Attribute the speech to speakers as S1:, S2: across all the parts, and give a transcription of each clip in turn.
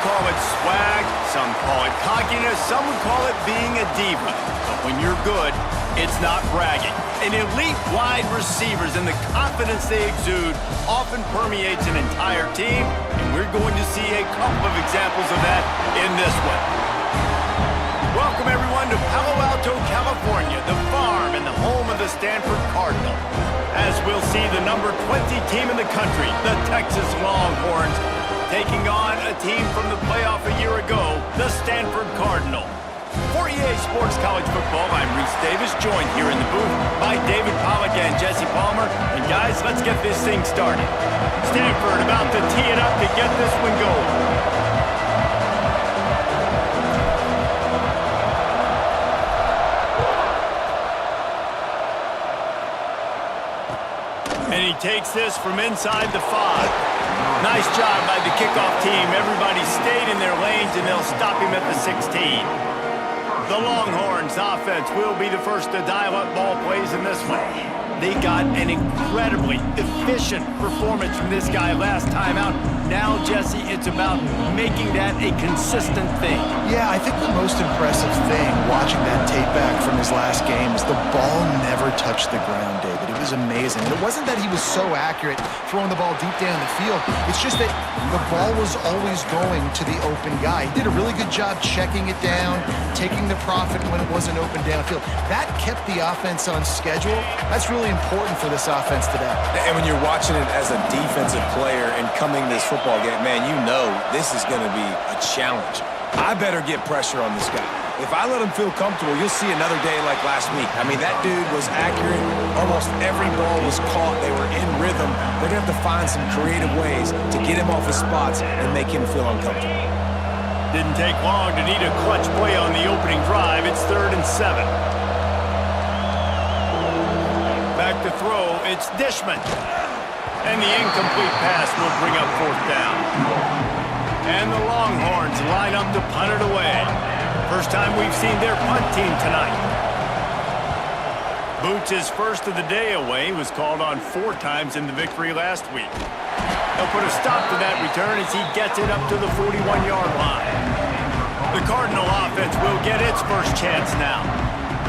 S1: call it swag, some call it cockiness, some would call it being a diva. But when you're good, it's not bragging. An elite wide receivers and the confidence they exude often permeates an entire team, and we're going to see a couple of examples of that in this one. Welcome everyone to Palo Alto, California, the farm and the home of the Stanford Cardinal. As we'll see the number 20 team in the country, the Texas Longhorns, taking on a team from the playoff a year ago, the Stanford Cardinal. For EA Sports College Football, I'm Reese Davis, joined here in the booth by David Pollack and Jesse Palmer. And guys, let's get this thing started. Stanford about to tee it up to get this one going. And he takes this from inside the 5. Nice job by the kickoff team. Everybody stayed in their lanes, and they'll stop him at the 16. The Longhorns offense will be the first to dial up ball plays in this one. They got an incredibly efficient performance from this guy last time out. Now, Jesse, it's about making that a consistent thing.
S2: Yeah, I think the most impressive thing watching that tape back from his last game is the ball never touched the ground, David. It was amazing. And it wasn't that he was so accurate throwing the ball deep down the field. It's just that the ball was always going to the open guy. He did a really good job checking it down, taking the profit when it wasn't open downfield. That kept the offense on schedule. That's really important for this offense today.
S3: And when you're watching it as a defensive player and coming this football game, man, you know this is going to be a challenge. I better get pressure on this guy. If I let him feel comfortable, you'll see another day like last week. I mean, that dude was accurate. Almost every ball was caught. They were in rhythm. They're going to have to find some creative ways to get him off his spots and make him feel uncomfortable.
S1: Didn't take long to need a clutch play on the opening drive. It's 3rd and 7. Back to throw, it's Dishman. And the incomplete pass will bring up 4th down. And the Longhorns line up to punt it away. First time we've seen their punt team tonight. Boots' first of the day away was called on 4 times in the victory last week. He'll put a stop to that return as he gets it up to the 41-yard line. The Cardinal offense will get its first chance now.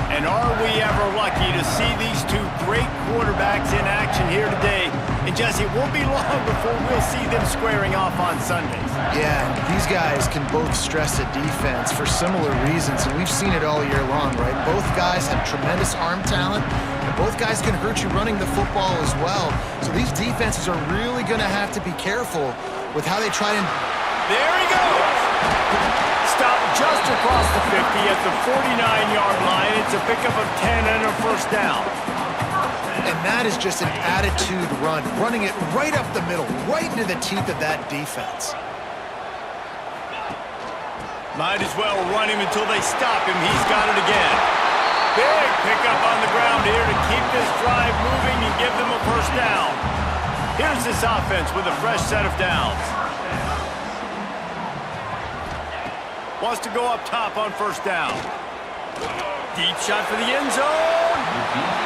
S1: And are we ever lucky to see these two great quarterbacks in action here today? And Jesse, it won't be long before we'll see them squaring off on Sundays.
S2: Yeah, these guys can both stress a defense for similar reasons, and we've seen it all year long, right? Both guys have tremendous arm talent, and both guys can hurt you running the football as well. So these defenses are really going to have to be careful with how they try and...
S1: There he goes! Stopped just across the 50 at the 49-yard line. It's a pickup of 10 and a first down.
S2: And that is just an attitude run, running it right up the middle, right into the teeth of that defense.
S1: Might as well run him until they stop him. He's got it again. Big pickup on the ground here to keep this drive moving and give them a first down. Here's this offense with a fresh set of downs. Wants to go up top on first down. Deep shot for the end zone.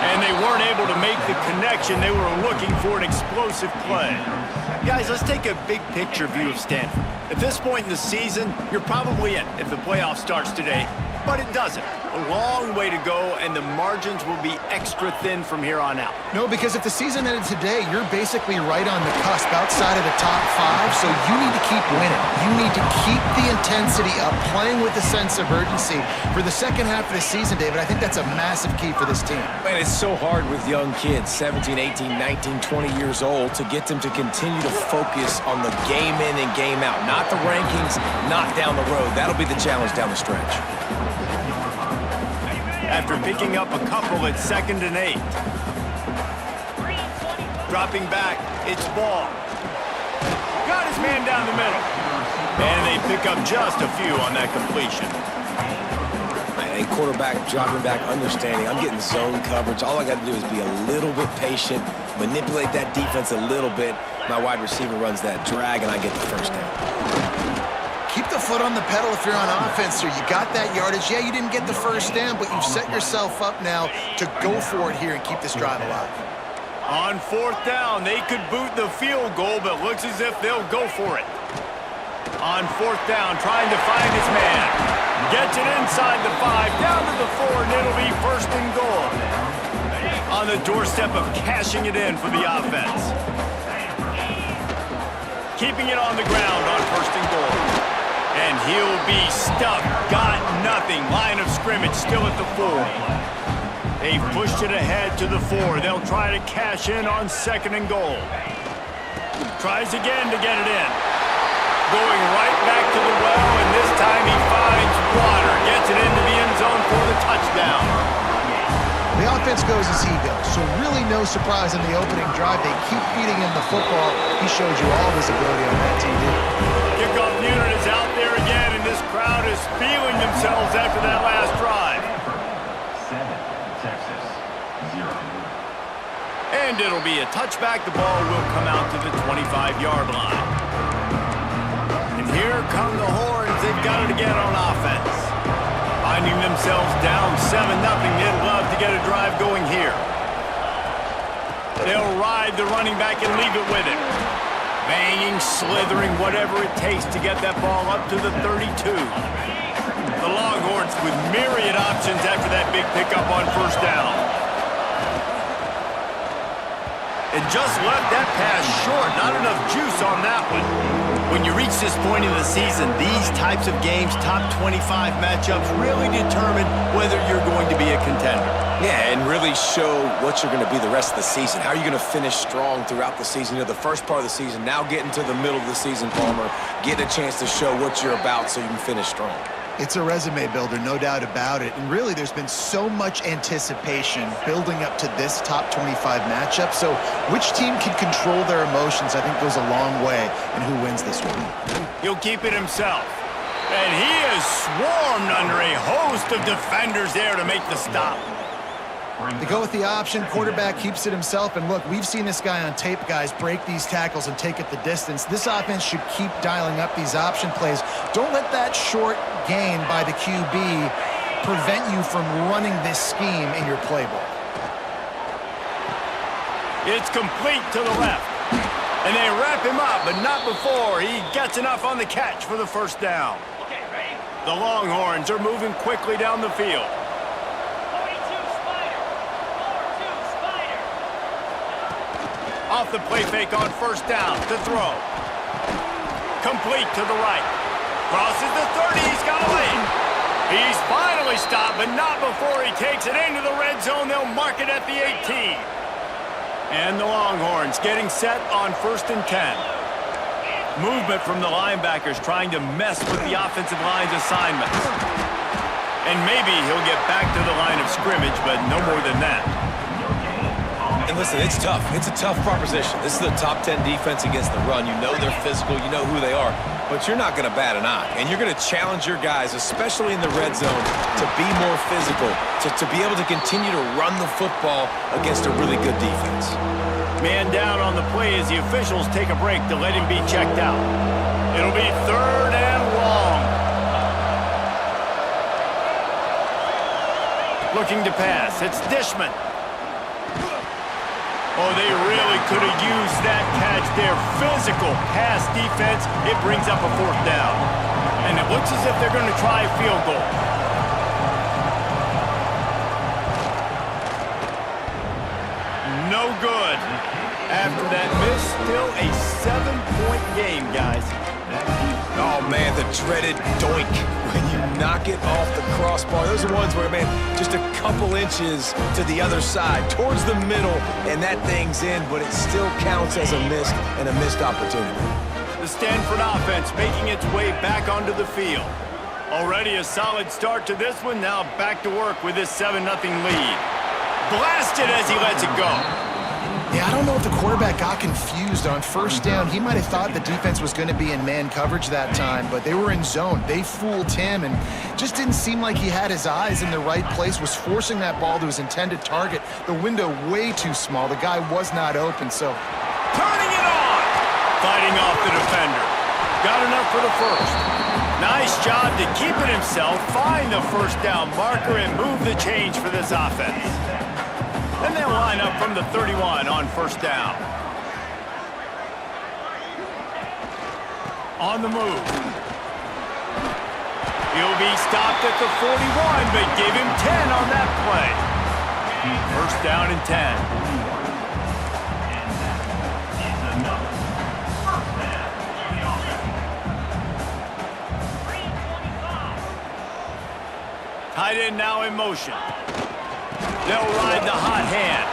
S1: And they weren't able to make the connection. They were looking for an explosive play. Guys, let's take a big picture view of Stanford. At this point in the season, you're probably in if the playoff starts today, but it doesn't. A long way to go, and the margins will be extra thin from here on out.
S2: No, because if the season ended today, you're basically right on the cusp outside of the top 5, so you need to keep winning. You need to keep the intensity up, playing with a sense of urgency. For the second half of the season, David, I think that's a massive key for this team.
S3: Man, it's so hard with young kids, 17, 18, 19, 20 years old, to get them to continue to focus on the game in and game out. Not the rankings, not down the road. That'll be the challenge down the stretch.
S1: After picking up a couple at 2nd and 8. Dropping back, it's Ball. Got his man down the middle. And they pick up just a few on that completion.
S3: A quarterback dropping back, understanding I'm getting zone coverage. All I got to do is be a little bit patient, manipulate that defense a little bit. My wide receiver runs that drag, and I get the first down.
S2: Keep the foot on the pedal if you're on offense here. You got that yardage. Yeah, you didn't get the first down, but you've set yourself up now to go for it here and keep this drive alive.
S1: On 4th down, they could boot the field goal, but looks as if they'll go for it. On fourth down, trying to find his man. Gets it inside the 5, down to the 4, and it'll be first and goal. On the doorstep of cashing it in for the offense. Keeping it on the ground on first and goal. And he'll be stuffed. Got nothing. Line of scrimmage still at the 4. They've pushed it ahead to the 4. They'll try to cash in on second and goal. Tries again to get it in. Going right back to the well, and this time he finds water. Gets it into the end zone for the touchdown.
S2: The offense goes as he goes, so really no surprise in the opening drive. They keep feeding him the football. He showed you all his ability on that TV.
S1: Kickoff unit is out there again, and this crowd is feeling themselves after that last drive.
S4: 7, Texas, 0.
S1: And it'll be a touchback. The ball will come out to the 25-yard line. And here come the Horns. They've got it again on offense. Finding themselves down 7-0. They'd love to get a drive going here. They'll ride the running back and leave it with him. Banging, slithering, whatever it takes to get that ball up to the 32. The Longhorns with myriad options after that big pickup on first down. And just left that pass short. Not enough juice on that one. When you reach this point in the season, these types of games, top 25 matchups, really determine whether you're going to be a contender.
S3: Yeah, and really show what you're going to be the rest of the season. How are you going to finish strong throughout the season? You know, the first part of the season, now getting to the middle of the season, Palmer, getting a chance to show what you're about so you can finish strong.
S2: It's a resume builder, no doubt about it. And really, there's been so much anticipation building up to this top 25 matchup. So which team can control their emotions, I think, goes a long way in who wins this one.
S1: He'll keep it himself. And he is swarmed under a host of defenders there to make the stop.
S2: They go with the option. Quarterback keeps it himself. And look, we've seen this guy on tape, guys, break these tackles and take it the distance. This offense should keep dialing up these option plays. Don't let that short gain by the QB prevent you from running this scheme in your playbook.
S1: It's complete to the left. And they wrap him up, but not before he gets enough on the catch for the first down. The Longhorns are moving quickly down the field. Off the play fake on first down to throw. Complete to the right. Crosses the 30. He's got a lead. He's finally stopped, but not before he takes it into the red zone. They'll mark it at the 18. And the Longhorns getting set on first and 10. Movement from the linebackers trying to mess with the offensive line's assignments. And maybe he'll get back to the line of scrimmage, but no more than that.
S3: And listen, it's tough. It's a tough proposition. This is the top 10 defense against the run. You know they're physical. You know who they are. But you're not going to bat an eye. And you're going to challenge your guys, especially in the red zone, to be more physical, to be able to continue to run the football against a really good defense.
S1: Man down on the play as the officials take a break to let him be checked out. It'll be third and long. Looking to pass. It's Dishman. Oh, they really could have used that catch there. Physical pass defense. It brings up a fourth down. And it looks as if they're going to try a field goal. No good. After that miss, still a 7-point game, guys.
S3: Oh, man, the dreaded doink when you knock it off the crossbar. Those are ones where, man, just a couple inches to the other side, towards the middle, and that thing's in, but it still counts as a miss and a missed opportunity.
S1: The Stanford offense making its way back onto the field. Already a solid start to this one. Now back to work with this 7-0 lead. Blasted as he lets it go.
S2: Yeah, I don't know if the quarterback got confused on first down. He might have thought the defense was going to be in man coverage that time, but they were in zone. They fooled him and just didn't seem like he had his eyes in the right place, was forcing that ball to his intended target. The window way too small. The guy was not open, so...
S1: Turning it on! Fighting off the defender. Got enough for the first. Nice job to keep it himself, find the first down marker, and move the change for this offense. And they'll line up from the 31 on first down. On the move. He'll be stopped at the 41, but give him 10 on that play. First down and 10. Tight end now in motion. They'll ride the hot hand.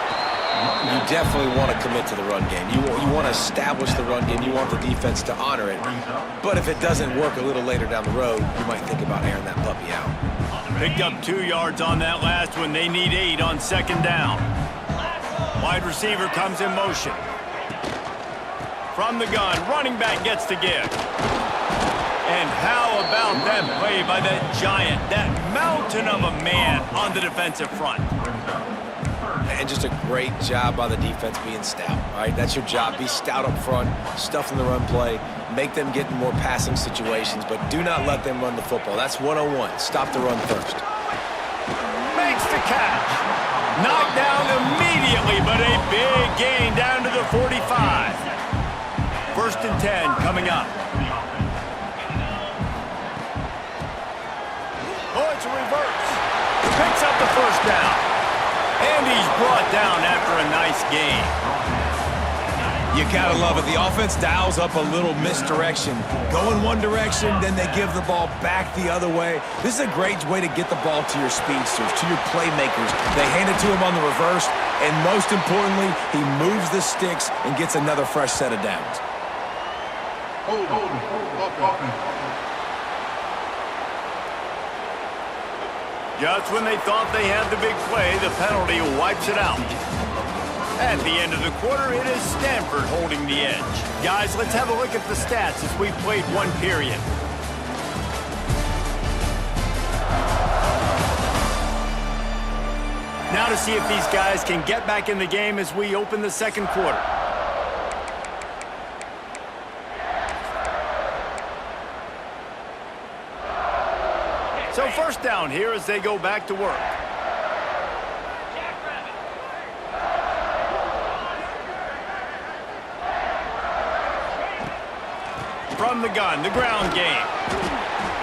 S3: You definitely want to commit to the run game. You want to establish the run game. You want the defense to honor it. But if it doesn't work a little later down the road, you might think about airing that puppy out.
S1: Picked up 2 yards on that last one. They need 8 on second down. Wide receiver comes in motion. From the gun, running back gets to give. And how about that play by that giant, that mountain of a man on the defensive front?
S3: And just a great job by the defense being stout. All right, that's your job. Be stout up front, stuff in the run play, make them get in more passing situations, but do not let them run the football. That's 101. Stop the run first.
S1: Makes the catch. Knocked down immediately, but a big gain down to the 45. First and 10 coming up. Oh, it's a reverse. Picks up the first down. And he's brought down after a nice gain.
S3: You gotta love it. The offense dials up a little misdirection. Go in one direction, then they give the ball back the other way. This is a great way to get the ball to your speedsters, to your playmakers. They hand it to him on the reverse, and most importantly, he moves the sticks and gets another fresh set of downs.
S1: Just when they thought they had the big play, the penalty wipes it out. At the end of the quarter, it is Stanford holding the edge. Guys, let's have a look at the stats as we've played one period. Now to see if these guys can get back in the game as we open the second quarter. So first down here as they go back to work. From the gun, the ground game.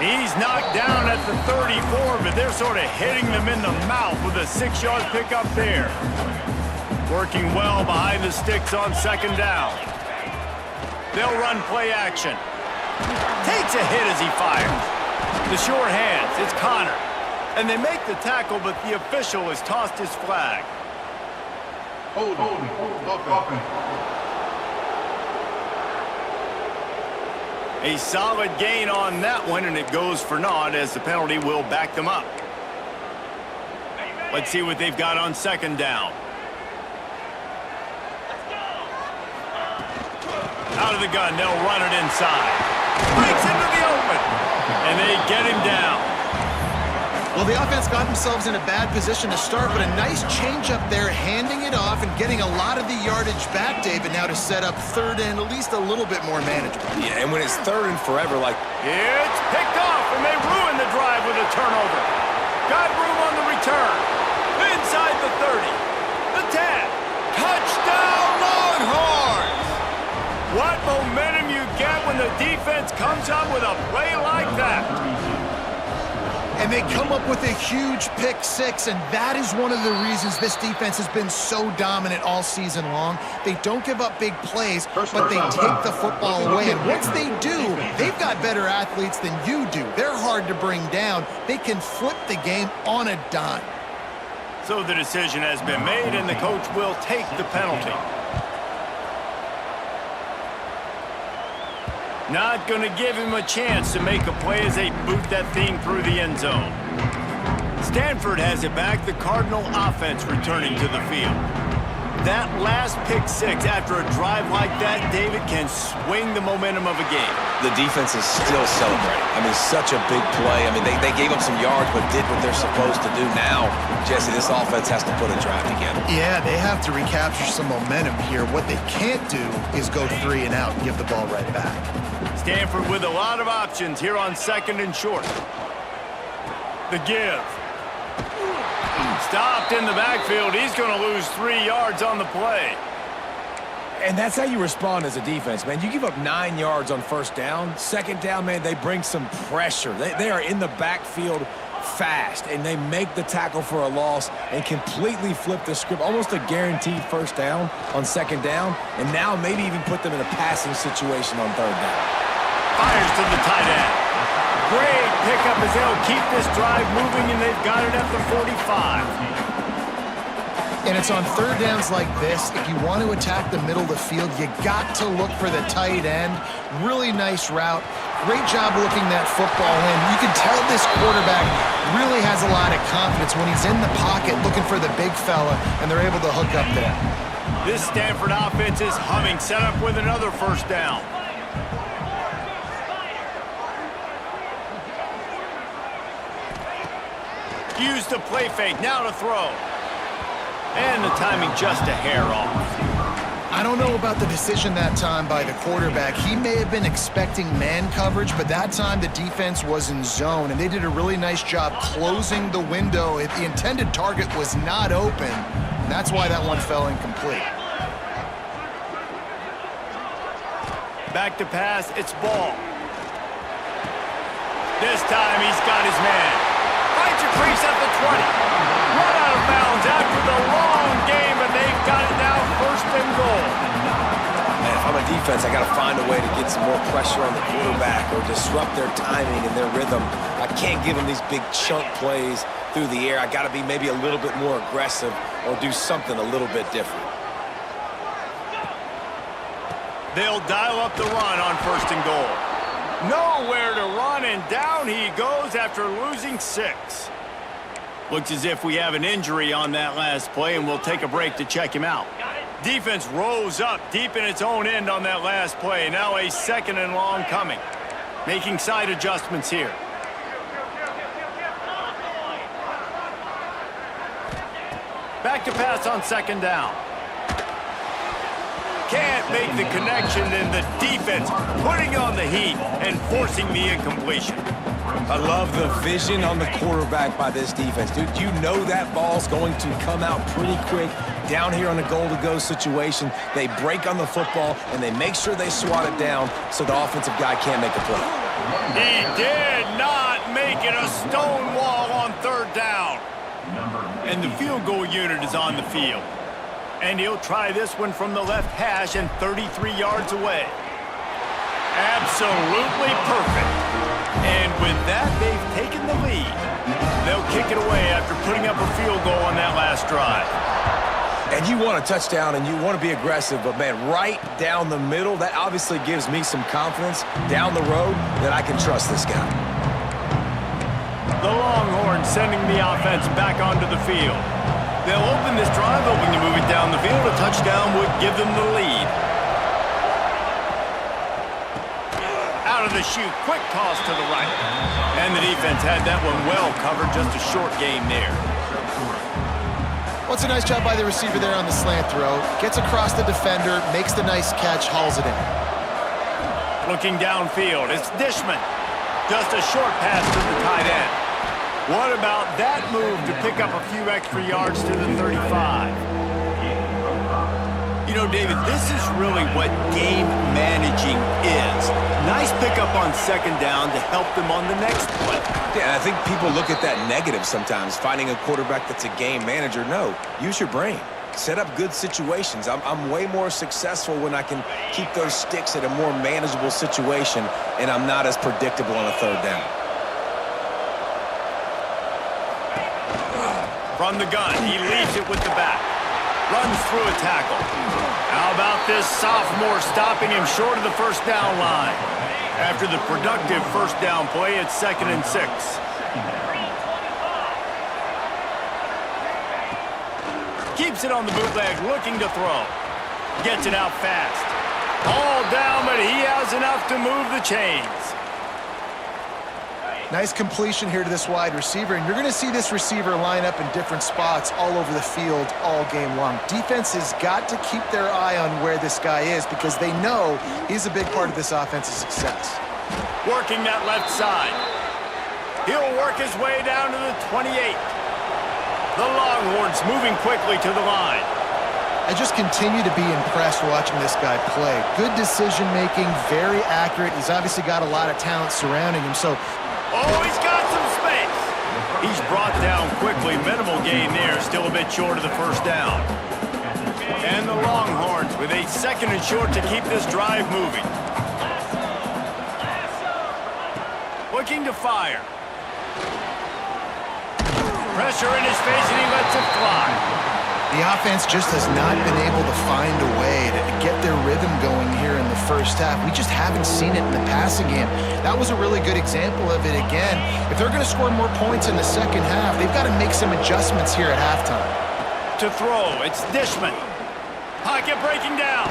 S1: He's knocked down at the 34, but they're sort of hitting them in the mouth with a 6-yard pickup there. Working well behind the sticks on second down. They'll run play action. Takes a hit as he fires. The sure hands, it's Connor. And they make the tackle, but the official has tossed his flag. Hold. A solid gain on that one, and it goes for naught as the penalty will back them up. Let's see what they've got on second down. Out of the gun, they'll run it inside. Breaks into the open, and they get him down.
S2: Well, the offense got themselves in a bad position to start, but a nice change up there, handing it off and getting a lot of the yardage back, David, now to set up third and at least a little bit more manageable.
S3: Yeah, and when it's third and forever, like...
S1: It's picked off, and they ruin the drive with a turnover. Got room on the return. Inside the 30. The 10. Touchdown, Longhorns! What momentum you get when the defense comes up with a play like that.
S2: And they come up with a huge pick six, and that is one of the reasons this defense has been so dominant all season long. They don't give up big plays, but they take the football away. And once they do, they've got better athletes than you do. They're hard to bring down. They can flip the game on a dime.
S1: So the decision has been made, and the coach will take the penalty. Not going to give him a chance to make a play as they boot that thing through the end zone. Stanford has it back, the Cardinal offense returning to the field. That last pick six after a drive like that, David, can swing the momentum of a game.
S3: The defense is still celebrating. I mean, such a big play. I mean, they gave up some yards but did what they're supposed to do. Now, Jesse, this offense has to put a drive together.
S2: Yeah, they have to recapture some momentum here. What they can't do is go 3 and out and give the ball right back.
S1: Stanford with a lot of options here on second and short. The give. Stopped in the backfield. He's going to lose 3 yards on the play.
S3: And that's how you respond as a defense, man. You give up 9 yards on first down. Second down, man, they bring some pressure. They are in the backfield fast, and they make the tackle for a loss and completely flip the script. Almost a guaranteed first down on second down, and now maybe even put them in a passing situation on third down.
S1: Fires to the tight end. Great pickup as they'll keep this drive moving, and they've got it at the 45.
S2: And it's on third downs like this, if you want to attack the middle of the field, you got to look for the tight end. Really nice route. Great job looking that football in. You can tell this quarterback really has a lot of confidence when he's in the pocket looking for the big fella, and they're able to hook up there.
S1: This Stanford offense is humming, set up with another first down. Use the play fake, now to throw. And the timing just a hair off.
S2: I don't know about the decision that time by the quarterback. He may have been expecting man coverage, but that time the defense was in zone, and they did a really nice job closing the window. The intended target was not open, and that's why that one fell incomplete.
S1: Back to pass, it's ball. This time he's got his man. Finds a crease at the 20. Run out of bounds after the long game, and they've got it now first and goal.
S3: Man, if I'm a defense, I got to find a way to get some more pressure on the quarterback or disrupt their timing and their rhythm. I can't give them these big chunk plays through the air. I got to be maybe a little bit more aggressive or do something a little bit different.
S1: They'll dial up the run on first and goal. Nowhere to run, and down he goes after losing 6. Looks as if we have an injury on that last play, and we'll take a break to check him out. Defense rose up deep in its own end on that last play. Now a second and long coming. Making side adjustments here. Back to pass on second down. Can't make the connection, and the defense putting on the heat and forcing the incompletion.
S3: I love the vision on the quarterback by this defense. Dude, you know that ball's going to come out pretty quick down here on a goal-to-go situation. They break on the football, and they make sure they swat it down so the offensive guy can't make a play.
S1: He did not make it a stone wall on third down. And the field goal unit is on the field. And he'll try this one from the left hash and 33 yards away. Absolutely perfect. And with that, they've taken the lead. They'll kick it away after putting up a field goal on that last drive.
S3: And you want a touchdown and you want to be aggressive, but man, right down the middle, that obviously gives me some confidence down the road that I can trust this guy.
S1: The Longhorns sending the offense back onto the field. They'll open this drive, hoping to move it down the field. A touchdown would give them the lead. Out of the chute, quick toss to the right. And the defense had that one well covered, just a short game there.
S2: Well, it's a nice job by the receiver there on the slant throw. Gets across the defender, makes the nice catch, hauls it in.
S1: Looking downfield, it's Dishman. Just a short pass to the tight end. What about that move to pick up a few extra yards to the 35? You know, David, this is really what game managing is. Nice pickup on second down to help them on the next play.
S3: Yeah, and I think people look at that negative sometimes, finding a quarterback that's a game manager. No, use your brain. Set up good situations. I'm way more successful when I can keep those sticks at a more manageable situation, and I'm not as predictable on a third down.
S1: From the gun, he leaves it with the back. Runs through a tackle. How about this sophomore stopping him short of the first down line? After the productive first down play, it's 2nd and 6. Keeps it on the bootleg, looking to throw. Gets it out fast. All down, but he has enough to move the chains.
S2: Nice completion here to this wide receiver, and you're going to see this receiver line up in different spots all over the field all game long. Defense has got to keep their eye on where this guy is because they know he's a big part of this offense's success.
S1: Working that left side. He'll work his way down to the 28. The Longhorns moving quickly to the line.
S2: I just continue to be impressed watching this guy play. Good decision-making, very accurate. He's obviously got a lot of talent surrounding him, so...
S1: Oh, he's got some space. He's brought down quickly. Minimal gain there, still a bit short of the first down. And the Longhorns with a 2nd and short to keep this drive moving. Looking to fire. Pressure in his face, and he lets it fly.
S2: The offense just has not been able to find a way to get their rhythm going here in the first half. We just haven't seen it in the passing game. That was a really good example of it again. If they're going to score more points in the second half, they've got to make some adjustments here at halftime.
S1: To throw, it's Dishman. Pocket breaking down.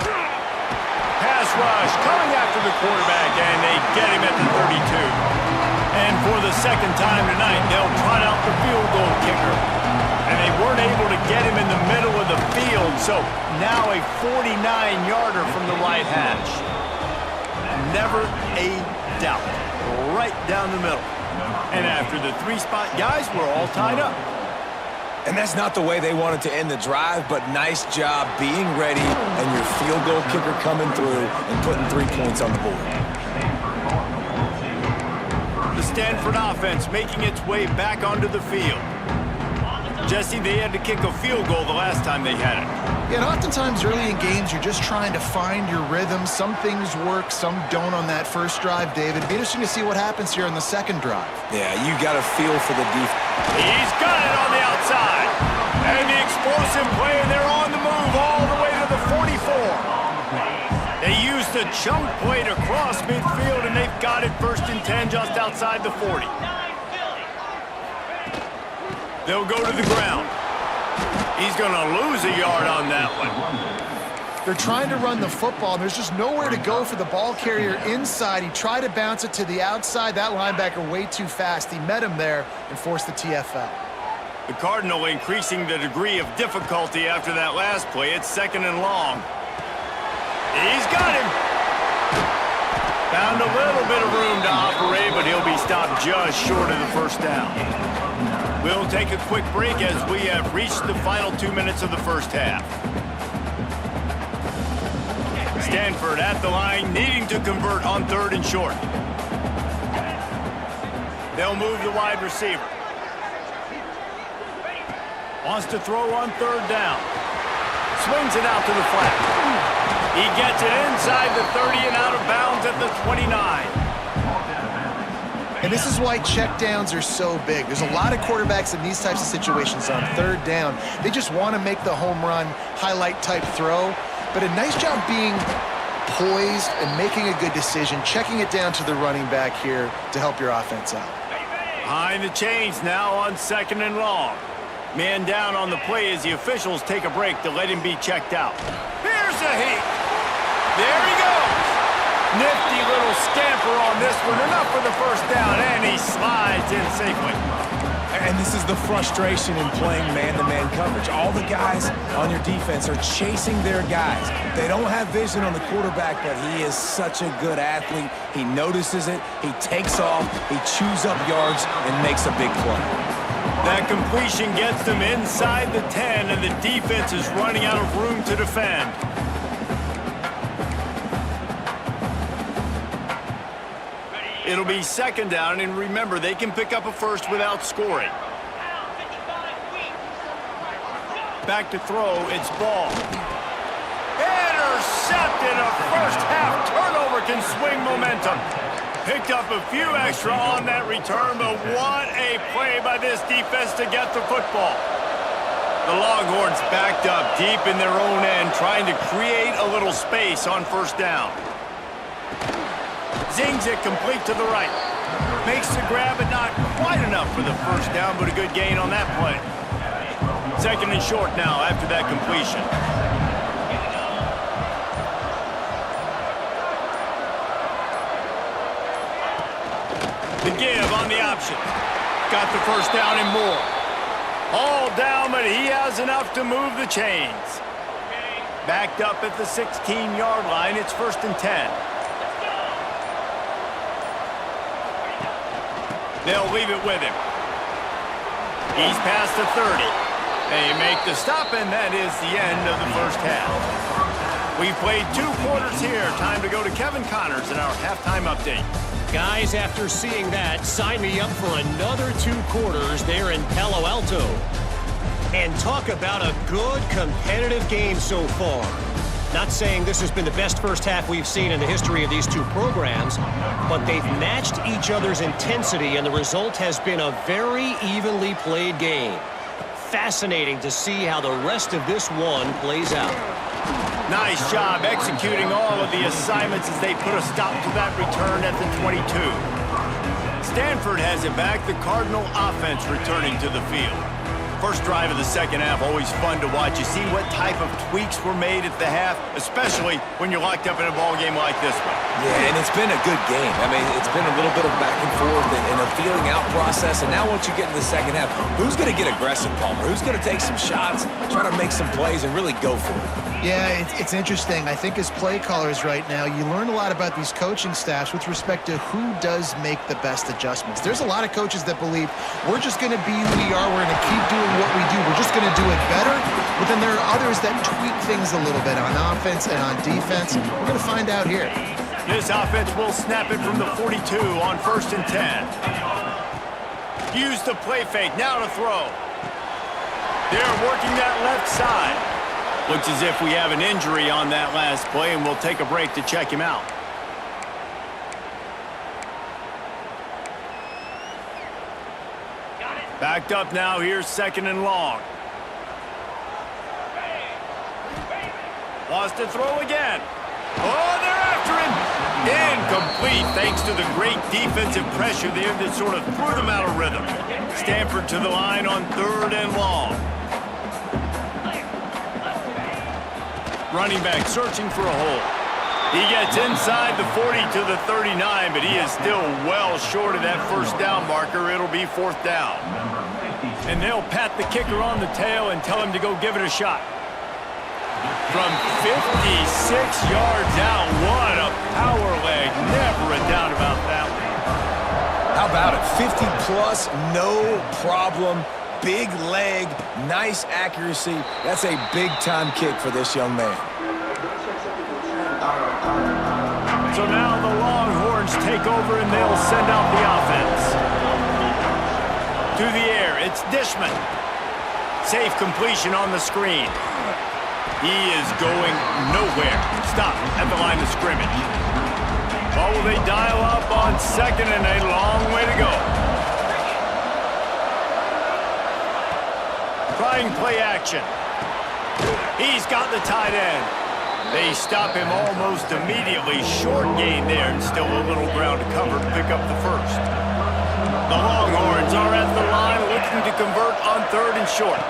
S1: Pass rush coming after the quarterback, and they get him at the 32. And for the second time tonight, they'll trot out the field goal kicker. And they weren't able to get him in the middle of the field, so now a 49-yarder from the right hash. Never a doubt. Right down the middle. And after the 3-spot guys, we're all tied up.
S3: And that's not the way they wanted to end the drive, but nice job being ready and your field goal kicker coming through and putting 3 points on the board.
S1: The Stanford offense making its way back onto the field. Jesse, they had to kick a field goal the last time they had it.
S2: Yeah, and oftentimes early in games, you're just trying to find your rhythm. Some things work, some don't on that first drive, David. It'd be interesting to see what happens here on the second drive.
S3: Yeah, you got to feel for the defense.
S1: He's got it on the outside. And the explosive play, and they're on the move all the way to the 44. They used the chunk play to cross midfield, and they've got it 1st and 10 just outside the 40. They'll go to the ground. He's going to lose a yard on that one.
S2: They're trying to run the football, and there's just nowhere to go for the ball carrier inside. He tried to bounce it to the outside. That linebacker way too fast. He met him there and forced the TFL.
S1: The Cardinal increasing the degree of difficulty after that last play. It's 2nd and long. He's got him. Found a little bit of room to operate, but he'll be stopped just short of the first down. We'll take a quick break as we have reached the final 2 minutes of the first half. Stanford at the line, needing to convert on 3rd and short. They'll move the wide receiver. Wants to throw on 3rd down. Swings it out to the flat. He gets it inside the 30 and out of bounds at the 29.
S2: And this is why checkdowns are so big. There's a lot of quarterbacks in these types of situations on 3rd down. They just want to make the home run, highlight type throw. But a nice job being poised and making a good decision, checking it down to the running back here to help your offense out.
S1: Behind the chains now on 2nd and long. Man down on the play as the officials take a break to let him be checked out. Here's a heat. There he goes. Nifty little scamper on this one. Enough for the first down, and he slides in safely.
S3: And this is the frustration in playing man-to-man coverage. All the guys on your defense are chasing their guys. They don't have vision on the quarterback, but he is such a good athlete. He notices it, he takes off, he chews up yards, and makes a big play.
S1: That completion gets them inside the 10, and the defense is running out of room to defend. It'll be 2nd down, and remember, they can pick up a first without scoring. Back to throw, it's Ball. Intercepted, a first half turnover can swing momentum. Picked up a few extra on that return, but what a play by this defense to get the football. The Longhorns backed up deep in their own end, trying to create a little space on 1st down. Zings it complete to the right. Makes the grab, but not quite enough for the first down, but a good gain on that play. 2nd and short now after that completion. The give on the option. Got the first down and more. All down, but he has enough to move the chains. Backed up at the 16-yard line. It's 1st and 10. They'll leave it with him. He's past the 30. They make the stop, and that is the end of the first half. We've played 2 quarters here. Time to go to Kevin Connors in our halftime update.
S5: Guys, after seeing that, sign me up for another 2 quarters there in Palo Alto. And talk about a good competitive game so far. Not saying this has been the best first half we've seen in the history of these 2 programs, but they've matched each other's intensity, and the result has been a very evenly played game. Fascinating to see how the rest of this one plays out.
S1: Nice job executing all of the assignments as they put a stop to that return at the 22. Stanford has it back, the Cardinal offense returning to the field. First drive of the second half, always fun to watch. You see what type of tweaks were made at the half, especially when you're locked up in a ball game like this one.
S3: Yeah, and it's been a good game. I mean, it's been a little bit of back and forth and a feeling out process. And now once you get into the second half, who's going to get aggressive, Palmer? Who's going to take some shots, try to make some plays, and really go for it?
S2: Yeah, it's interesting. I think as play callers right now, you learn a lot about these coaching staffs with respect to who does make the best adjustments. There's a lot of coaches that believe we're just going to be who we are. We're going to keep doing what we do. We're just going to do it better. But then there are others that tweak things a little bit on offense and on defense. We're going to find out here.
S1: This offense will snap it from the 42 on 1st and 10. Use the play fake. Now to throw. They're working that left side. Looks as if we have an injury on that last play, and we'll take a break to check him out. Backed up now. Here's 2nd and long. Lost to throw again. Oh, they're after him. Incomplete, thanks to the great defensive pressure there that sort of threw them out of rhythm. Stanford to the line on 3rd and long. Running back searching for a hole. He gets inside the 40 to the 39, but he is still well short of that first down marker. It'll be 4th down. And they'll pat the kicker on the tail and tell him to go give it a shot. From 56 yards out, what a power leg. Never a doubt about that one.
S3: How about it? 50-plus, no problem. Big leg, nice accuracy. That's a big-time kick for this young man.
S1: So now the Longhorns take over and they'll send out the offense. To the air, it's Dishman. Safe completion on the screen. He is going nowhere. Stop at the line of scrimmage. Well, will they dial up on 2nd and a long way to go? Trying play action. He's got the tight end. They stop him almost immediately. Short gain there and still a little ground to cover to pick up the first. The Longhorns are at the line looking to convert on 3rd and short.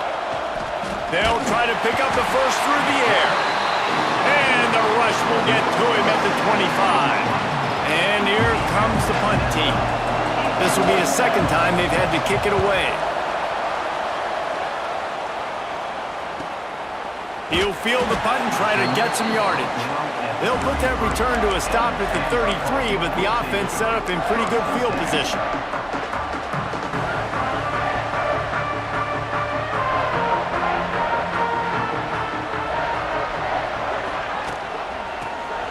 S1: They'll try to pick up the first through the air. And the rush will get to him at the 25. And here comes the punt team. This will be the 2nd time they've had to kick it away. He'll field the punt and try to get some yardage. They'll put that return to a stop at the 33, but the offense set up in pretty good field position.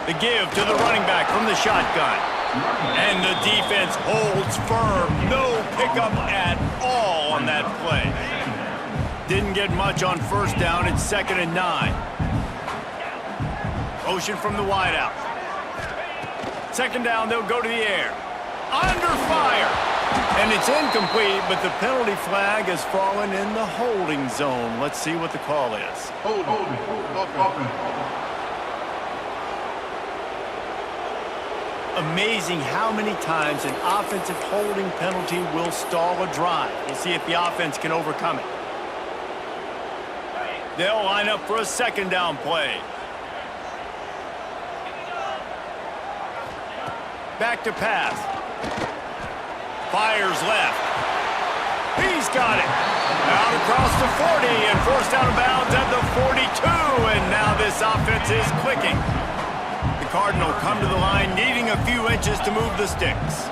S1: The give to the running back from the shotgun. And the defense holds firm. No pickup at all on that play. Didn't get much on 1st down. It's 2nd and 9. Motion from the wideout. 2nd down, they'll go to the air. Under fire. And it's incomplete, but the penalty flag has fallen in the holding zone. Let's see what the call is. Amazing how many times an offensive holding penalty will stall a drive. We'll see if the offense can overcome it. They'll line up for a 2nd down play. Back to pass. Fires left. He's got it. Out across the 40 and forced out of bounds at the 42. And now this offense is clicking. The Cardinal come to the line needing a few inches to move the sticks.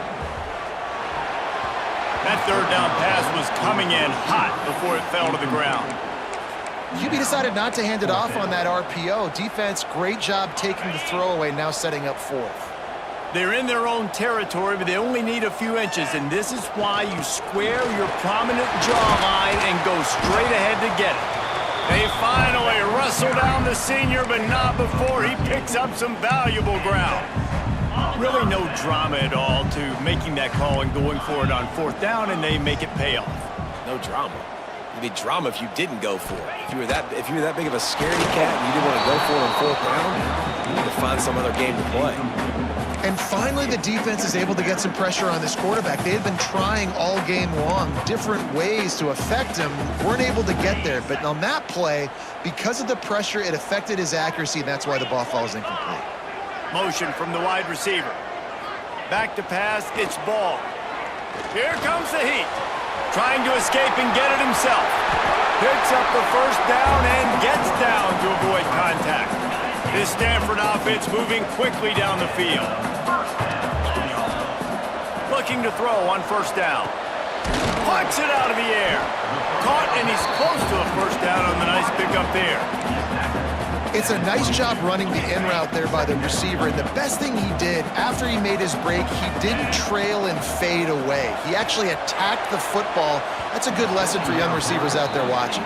S1: That 3rd down pass was coming in hot before it fell to the ground.
S2: QB decided not to hand it off on that RPO. Defense, great job taking the throwaway, now setting up fourth.
S1: They're in their own territory, but they only need a few inches, and this is why you square your prominent jawline and go straight ahead to get it. They finally wrestle down the senior, but not before he picks up some valuable ground. Really no drama at all to making that call and going for it on fourth down, and they make it pay off.
S3: No drama. It'd be drama if you didn't go for it. If you were that big of a scaredy cat and you didn't want to go for it on fourth down, you need to find some other game to play.
S2: And finally, the defense is able to get some pressure on this quarterback. They had been trying all game long different ways to affect him, weren't able to get there. But on that play, because of the pressure, it affected his accuracy, and that's why the ball falls incomplete.
S1: Motion from the wide receiver. Back to pass, it's ball. Here comes the heat. Trying to escape and get it himself. Picks up the first down and gets down to avoid contact. This Stanford offense moving quickly down the field. Looking to throw on first down. Plucks it out of the air. Caught, and he's close to a first down on the nice pickup there.
S2: It's a nice job running the in route there by the receiver. And the best thing he did after he made his break, he didn't trail and fade away. He actually attacked the football. That's a good lesson for young receivers out there watching.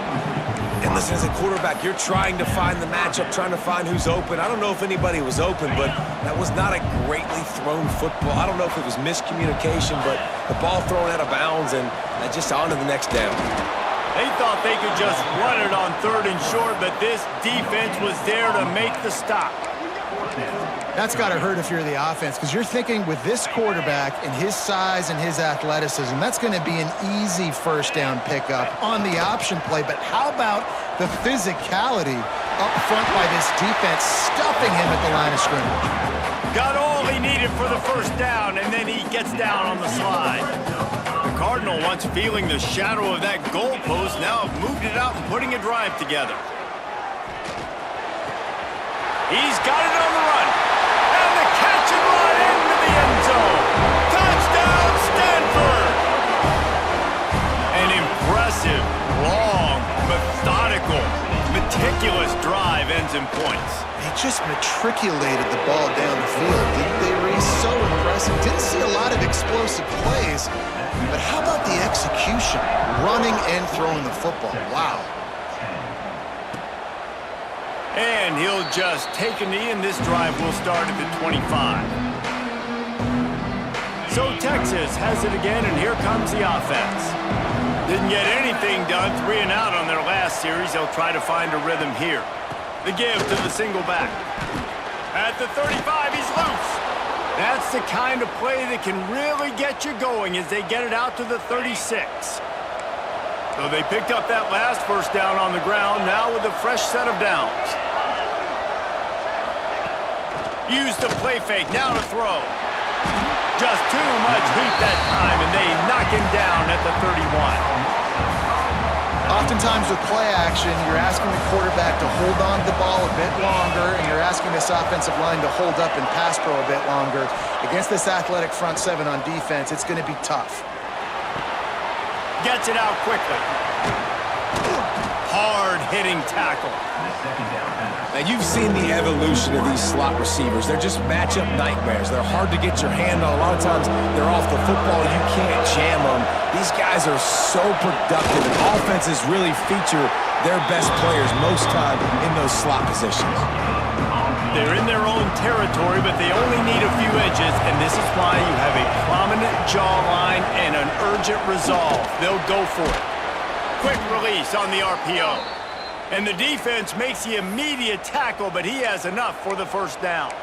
S3: And listen, as a quarterback, you're trying to find the matchup, trying to find who's open. I don't know if anybody was open, but that was not a greatly thrown football. I don't know if it was miscommunication, but the ball thrown out of bounds and just on to the next down.
S1: They thought they could just run it on third and short, but this defense was there to make the stop.
S2: That's got to hurt if you're the offense, because you're thinking with this quarterback and his size and his athleticism, that's going to be an easy first down pickup on the option play. But how about the physicality up front by this defense, stuffing him at the line of scrimmage?
S1: Got all he needed for the first down, and then he gets down on the slide. The Cardinal, once feeling the shadow of that goalpost, now have moved it out and putting a drive together. He's got it on the run. And the catch and run into the end zone. Touchdown, Stanford! An impressive, long, methodical, meticulous drive ends in points.
S2: They just matriculated the ball down the field, didn't they, Reese? So impressive. Didn't see a lot of explosive plays, but how about the execution? Running and throwing the football. Wow.
S1: And he'll just take a knee, and this drive will start at the 25. So Texas has it again, and here comes the offense. Didn't get anything done, 3 and out on their last series. They'll try to find a rhythm here. The give to the single back. At the 35, he's loose. That's the kind of play that can really get you going as they get it out to the 36. So they picked up that last first down on the ground, now with a fresh set of downs. Use the play fake, now to throw. Just too much heat that time, and they knock him down at the 31.
S2: Oftentimes with play action, you're asking the quarterback to hold on to the ball a bit longer, and you're asking this offensive line to hold up and pass pro a bit longer. Against this athletic front seven on defense, it's going to be tough.
S1: Gets it out quickly. Hard-hitting tackle.
S3: Now, you've seen the evolution of these slot receivers. They're just matchup nightmares. They're hard to get your hand on. A lot of times, they're off the football. You can't jam them. These guys are so productive, and offenses really feature their best players most time in those slot positions.
S1: They're in their own territory, but they only need a few inches, and this is why you have a prominent jawline and an urgent resolve. They'll go for it. Quick release on the RPO. And the defense makes the immediate tackle, but he has enough for the first down.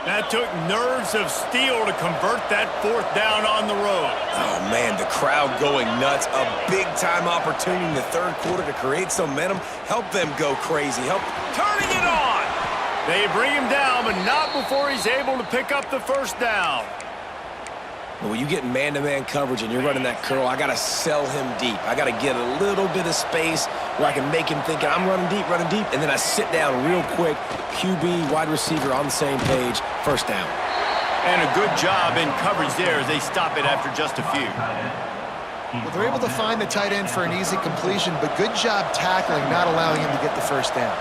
S1: That took nerves of steel to convert that fourth down on the road.
S3: Oh, man, the crowd going nuts. A big-time opportunity in the third quarter to create some momentum. Help them go crazy. Help.
S1: Turning it on. They bring him down, but not before he's able to pick up the first down.
S3: When you get man-to-man coverage and you're running that curl, I got to sell him deep. I got to get a little bit of space where I can make him think I'm running deep, and then I sit down real quick. QB, wide receiver on the same page, first down.
S1: And a good job in coverage there as they stop it after just a few.
S2: Well, they're able to find the tight end for an easy completion, but good job tackling, not allowing him to get the first down.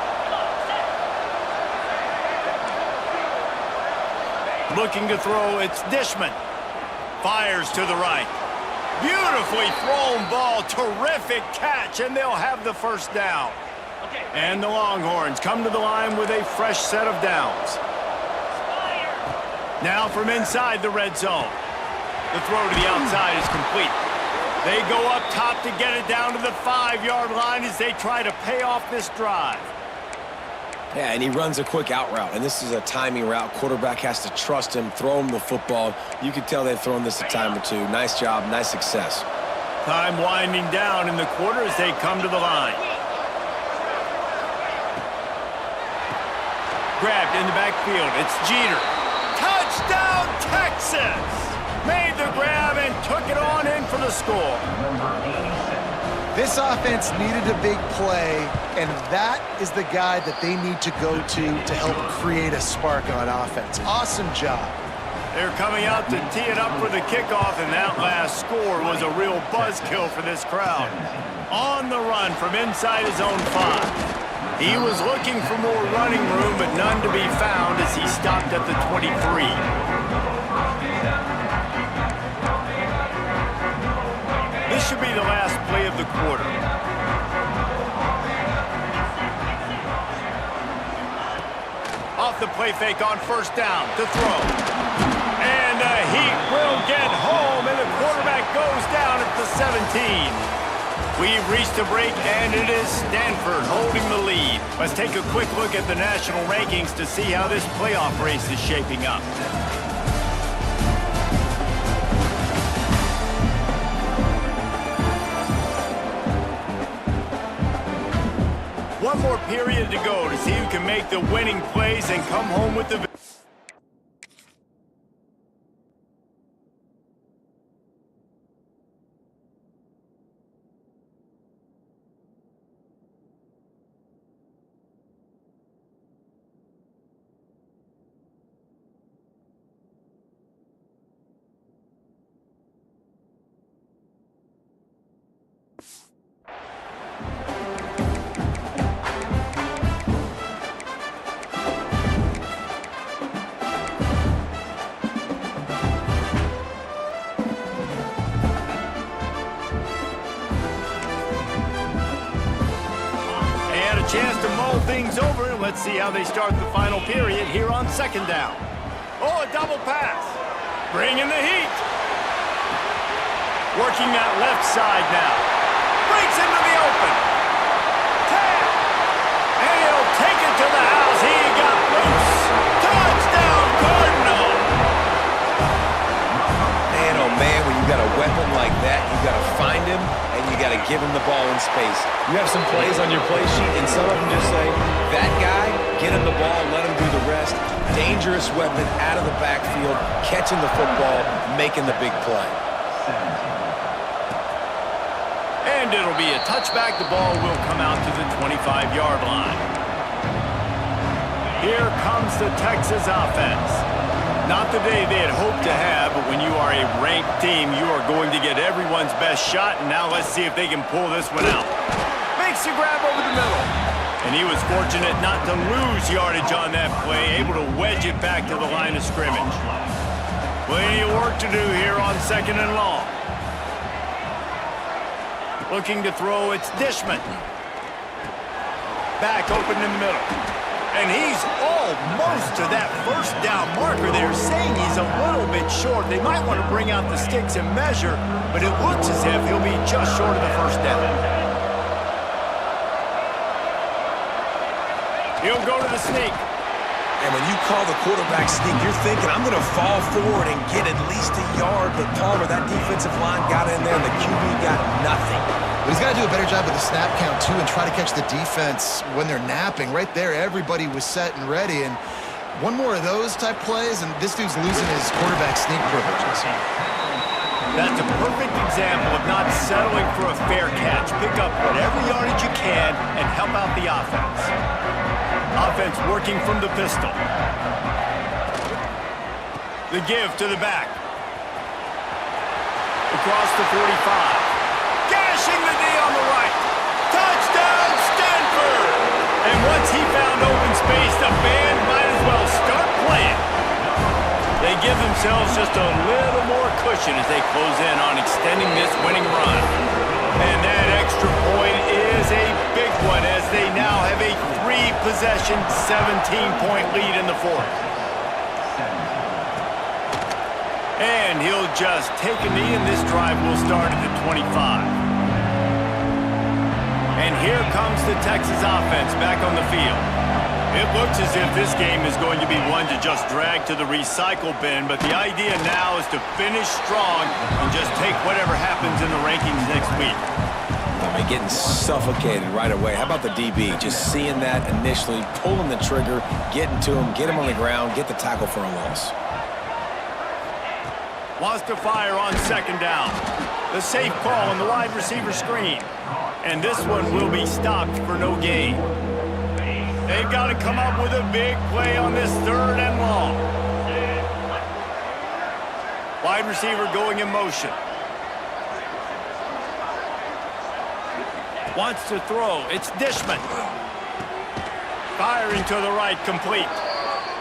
S1: Looking to throw, it's Dishman. Fires to the right. Beautifully thrown ball, terrific catch, and they'll have the first down. And the Longhorns come to the line with a fresh set of downs. Now from inside the red zone. The throw to the outside is complete. They go up top to get it down to the 5-yard line as they try to pay off this drive.
S3: Yeah, and he runs a quick out route, and this is a timing route. Quarterback has to trust him, throw him the football. You can tell they've thrown this a time or two. Nice job, nice success.
S1: Time winding down in the quarter as they come to the line. Grabbed in the backfield. It's Jeter. Touchdown, Texas! Made the grab and took it on in for the score.
S2: This offense needed a big play, and that is the guy that they need to go to help create a spark on offense. Awesome job.
S1: They're coming out to tee it up for the kickoff, and that last score was a real buzzkill for this crowd. On the run from inside his own 5. He was looking for more running room, but none to be found as he stopped at the 23. This should be the last play of the quarter. Off the play fake on first down to throw. And the Heat will get home, and the quarterback goes down at the 17. We've reached a break, and it is Stanford holding the lead. Let's take a quick look at the national rankings to see how this playoff race is shaping up. One more period to go to see who can make the winning plays and come home with the victory. Chance to mull things over. Let's see how they start the final period here on second down. Oh, a double pass. Bringing the heat. Working that left side now. Breaks into the open. Tap. And he'll take it to the house. He got loose. Touchdown, Cardinal.
S3: Man, oh man, when you got a weapon like that, you got to find him, and you got to give him the ball in space. You have some plays on your play sheet, and some of them just say, that guy, get him the ball, let him do the rest. Dangerous weapon out of the backfield, catching the football, making the big play.
S1: And it'll be a touchback. The ball will come out to the 25-yard line. Here comes the Texas offense. Not the day they had hoped to have, but when you are a ranked team, you are going to get everyone's best shot, and now let's see if they can pull this one out. Makes a grab over the middle. And he was fortunate not to lose yardage on that play, able to wedge it back to the line of scrimmage. Plenty of work to do here on second and long. Looking to throw, it's Dishman. Back open in the middle. And he's almost to that first down marker. They're saying he's a little bit short. They might want to bring out the sticks and measure, but it looks as if he'll be just short of the first down. He'll go to the sneak.
S3: And when you call the quarterback sneak, you're thinking, I'm going to fall forward and get at least a yard. But Palmer, that defensive line got in there, and the QB got nothing.
S2: But he's got to do a better job with the snap count, too, and try to catch the defense when they're napping. Right there, everybody was set and ready. And one more of those type plays, and this dude's losing his quarterback sneak privileges.
S1: That's a perfect example of not settling for a fair catch. Pick up whatever yardage you can and help out the offense. Offense working from the pistol. The give to the back. Across the 45. pushing the knee on the right. Touchdown, Stanford! And once he found open space, the band might as well start playing. They give themselves just a little more cushion as they close in on extending this winning run. And that extra point is a big one as they now have a 3-possession, 17-point lead in the fourth. And he'll just take a knee, and this drive will start at the 25. And here comes the Texas offense back on the field. It looks as if this game is going to be one to just drag to the recycle bin, but the idea now is to finish strong and just take whatever happens in the rankings next week.
S3: I mean, getting suffocated right away. How about the DB? Just seeing that initially, pulling the trigger, getting to him, get him on the ground, get the tackle for a loss.
S1: Wants to fire on second down. The safe call on the wide receiver screen. And this one will be stopped for no gain. They've got to come up with a big play on this 3rd and long. Wide receiver going in motion. Wants to throw. It's Dishman. Firing to the right, complete.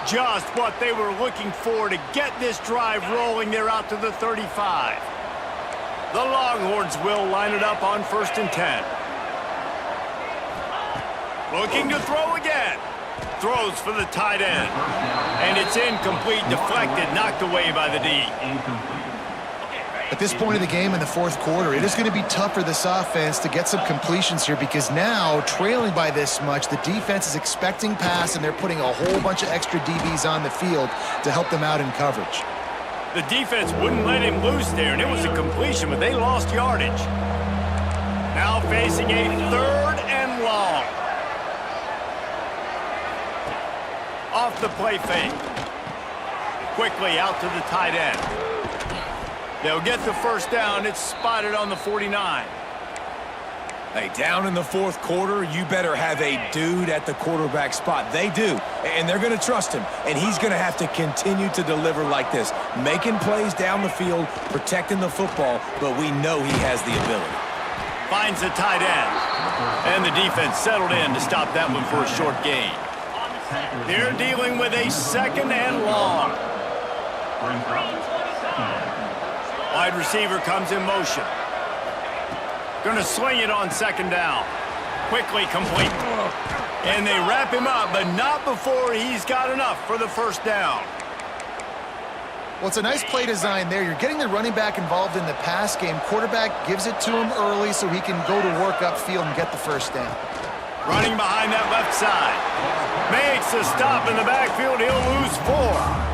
S1: Just what they were looking for to get this drive rolling. They're out to the 35. The Longhorns will line it up on 1st and 10. Looking to throw again. Throws for the tight end. And it's incomplete, deflected, knocked away by the D.
S2: At this point of the game in the fourth quarter, it is going to be tough for this offense to get some completions here because now, trailing by this much, the defense is expecting pass, and they're putting a whole bunch of extra DBs on the field to help them out in coverage.
S1: The defense wouldn't let him loose there, and it was a completion, but they lost yardage. Now facing a 3rd and long. Off the play fake. Quickly out to the tight end. They'll get the first down. It's spotted on the 49.
S3: Hey, down in the fourth quarter, you better have a dude at the quarterback spot. They do, and they're going to trust him, and he's going to have to continue to deliver like this, making plays down the field, protecting the football, but we know he has the ability.
S1: Finds the tight end, and the defense settled in to stop that one for a short gain. They're dealing with a 2nd and long. Wide receiver comes in motion. Going to sling it on 2nd down. Quickly complete. And they wrap him up, but not before he's got enough for the first down.
S2: Well, it's a nice play design there. You're getting the running back involved in the pass game. Quarterback gives it to him early so he can go to work upfield and get the first down.
S1: Running behind that left side. Makes a stop in the backfield. He'll lose 4.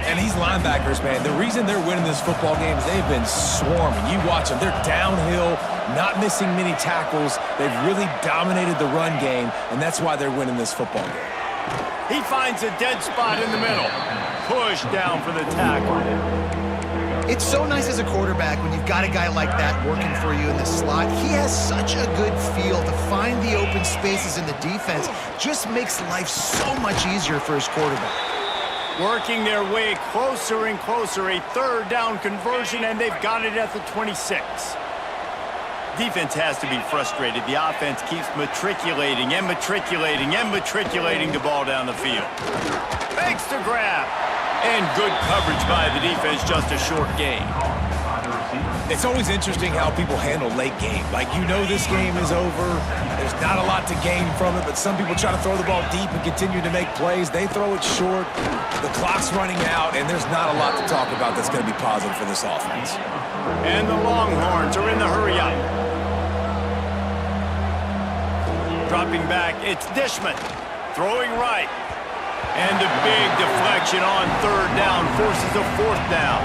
S3: And these linebackers, man, the reason they're winning this football game is they've been swarming. You watch them. They're downhill, not missing many tackles. They've really dominated the run game, and that's why they're winning this football game.
S1: He finds a dead spot in the middle. Push down for the tackle.
S2: It's so nice as a quarterback when you've got a guy like that working for you in the slot. He has such a good feel to find the open spaces in the defense. Just makes life so much easier for his quarterback.
S1: Working their way closer and closer, a 3rd down conversion, and they've got it at the 26. Defense has to be frustrated. The offense keeps matriculating and matriculating and matriculating the ball down the field. Makes the grab. And good coverage by the defense, just a short gain.
S3: It's always interesting how people handle late game. Like, you know this game is over. There's not a lot to gain from it, but some people try to throw the ball deep and continue to make plays. They throw it short. The clock's running out, and there's not a lot to talk about that's going to be positive for this offense.
S1: And the Longhorns are in the hurry-up. Dropping back, it's Dishman. Throwing right. And a big deflection on 3rd down forces a 4th down.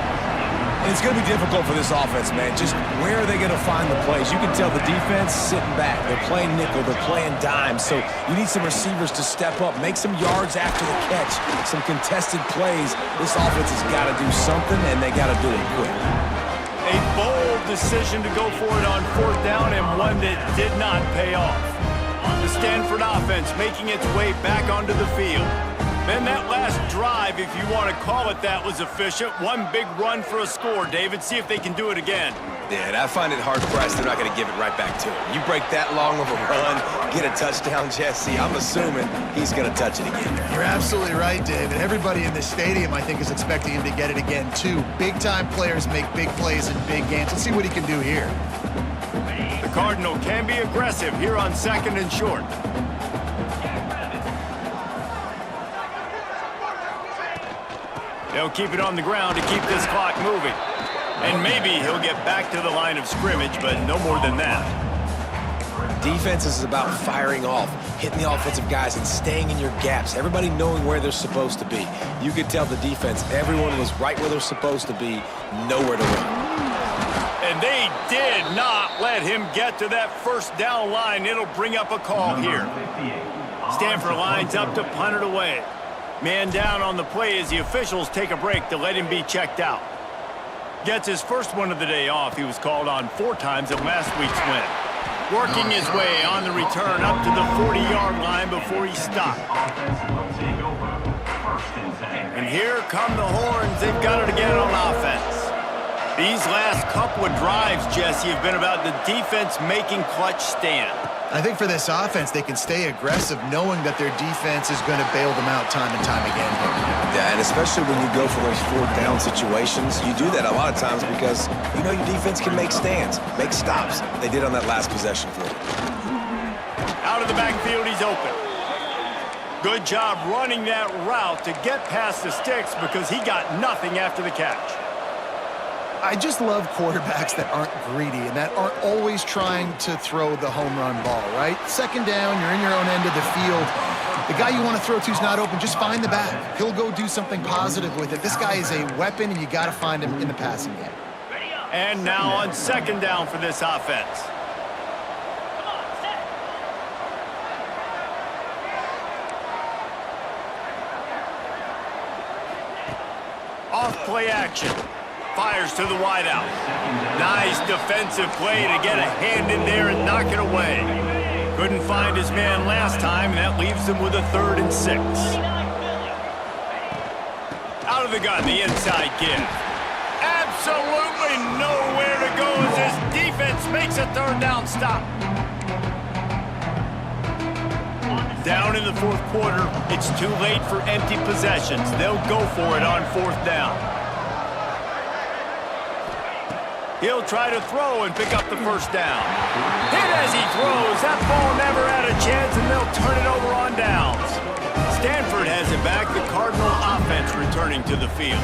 S3: It's going to be difficult for this offense, man. Just where are they going to find the plays? You can tell the defense sitting back. They're playing nickel. They're playing dime. So you need some receivers to step up, make some yards after the catch, some contested plays. This offense has got to do something, and they got to do it quick.
S1: A bold decision to go for it on 4th down, and one that did not pay off. The Stanford offense making its way back onto the field. Then that last drive, if you want to call it that, was efficient. One big run for a score, David. See if they can do it again.
S3: Yeah, and I find it hard-pressed they're not going to give it right back to him. You break that long of a run, get a touchdown, Jesse, I'm assuming he's going to touch it again.
S2: You're absolutely right, David. Everybody in this stadium, I think, is expecting him to get it again, too. Big-time players make big plays in big games. Let's see what he can do here.
S1: The Cardinal can be aggressive here on 2nd and short. They'll keep it on the ground to keep this clock moving. And maybe he'll get back to the line of scrimmage, but no more than that.
S3: Defense is about firing off, hitting the offensive guys, and staying in your gaps. Everybody knowing where they're supposed to be. You could tell the defense, everyone was right where they're supposed to be, nowhere to run.
S1: And they did not let him get to that first down line. It'll bring up a call here. Stanford lines up to punt it away. Man down on the play as the officials take a break to let him be checked out. Gets his first one of the day off. He was called on 4 times at last week's win. Working his way on the return up to the 40-yard line before he stopped. And here come the Horns. They've got it again on offense. These last couple of drives, Jesse, have been about the defense making clutch stand.
S2: I think for this offense, they can stay aggressive knowing that their defense is going to bail them out time and time again.
S3: Yeah, and especially when you go for those 4th down situations, you do that a lot of times because you know your defense can make stands, make stops. They did on that last possession for you.
S1: Out of the backfield, he's open. Good job running that route to get past the sticks because he got nothing after the catch.
S2: I just love quarterbacks that aren't greedy and that aren't always trying to throw the home run ball, right? 2nd down, you're in your own end of the field. The guy you want to throw to is not open. Just find the back. He'll go do something positive with it. This guy is a weapon, and you got to find him in the passing game.
S1: And now on 2nd down for this offense. Off play action. Fires to the wideout. Nice defensive play to get a hand in there and knock it away. Couldn't find his man last time, and that leaves him with a 3rd and 6. Out of the gun, the inside give. Absolutely nowhere to go as this defense makes a 3rd down stop. Down in the 4th quarter, it's too late for empty possessions. They'll go for it on 4th down. He'll try to throw and pick up the first down. Hit as he throws. That ball never had a chance, and they'll turn it over on downs. Stanford has it back. The Cardinal offense returning to the field.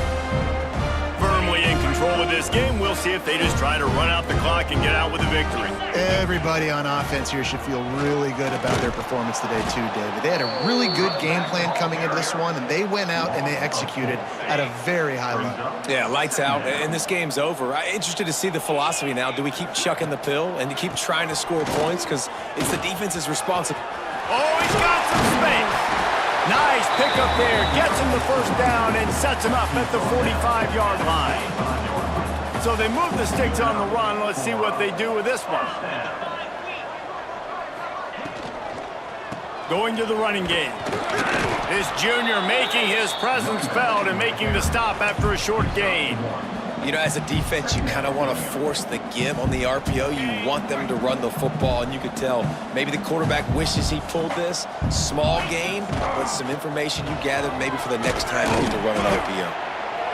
S1: Firmly in control of this game. We'll see if they just try to run out the clock and get out with a victory.
S2: Everybody on offense here should feel really good about their performance today too, David. They had a really good game plan coming into this one, and they went out and they executed at a very high level.
S3: Yeah, lights out, and this game's over. I'm interested to see the philosophy now. Do we keep chucking the pill and keep trying to score points? Because it's the defense's responsibility.
S1: Oh, he's got some space. Nice pickup there. Gets him the first down and sets him up at the 45-yard line. So they move the sticks on the run. Let's see what they do with this one. Going to the running game. This junior making his presence felt and making the stop after a short gain.
S3: You know, as a defense, you kind of want to force the give on the RPO. You want them to run the football, and you could tell maybe the quarterback wishes he pulled this. Small gain, but some information you gathered maybe for the next time you need to run an RPO.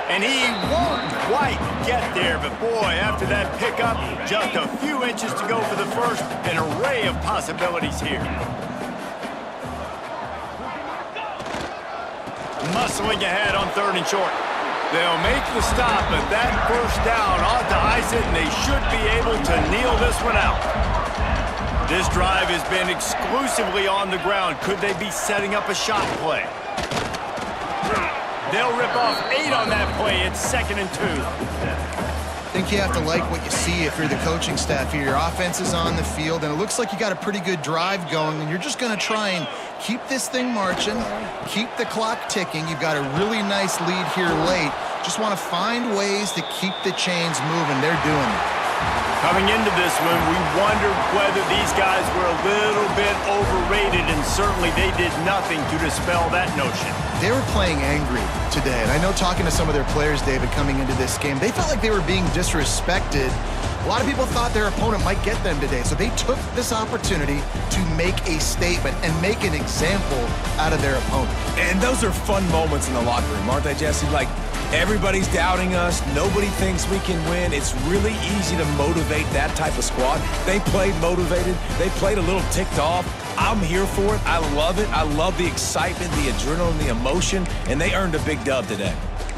S1: And he won't quite get there, but boy, after that pickup, just a few inches to go for the first. An array of possibilities here. Muscling ahead on 3rd and short. They'll make the stop, but that first down ought to ice it, and they should be able to kneel this one out. This drive has been exclusively on the ground. Could they be setting up a shot play? They'll rip off 8 on that play. It's 2nd and 2.
S2: I think you have to like what you see if you're the coaching staff here. Your offense is on the field, and it looks like you got a pretty good drive going, and you're just going to try and keep this thing marching, keep the clock ticking. You've got a really nice lead here late. Just want to find ways to keep the chains moving. They're doing it.
S1: Coming into this one, we wondered whether these guys were a little bit overrated, and certainly they did nothing to dispel that notion.
S2: They were playing angry today, and I know talking to some of their players, David, coming into this game, they felt like they were being disrespected. A lot of people thought their opponent might get them today, so they took this opportunity to make a statement and make an example out of their opponent.
S3: And those are fun moments in the locker room, aren't they, Jesse? Like, everybody's doubting us. Nobody thinks we can win. It's really easy to motivate that type of squad. They played motivated. They played a little ticked off. I'm here for it. I love it. I love the excitement, the adrenaline, the emotion, and they earned a big dub today.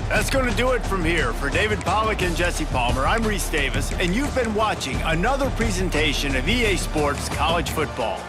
S1: That's going to do it from here. For David Pollack and Jesse Palmer, I'm Reese Davis, and you've been watching another presentation of EA Sports College Football.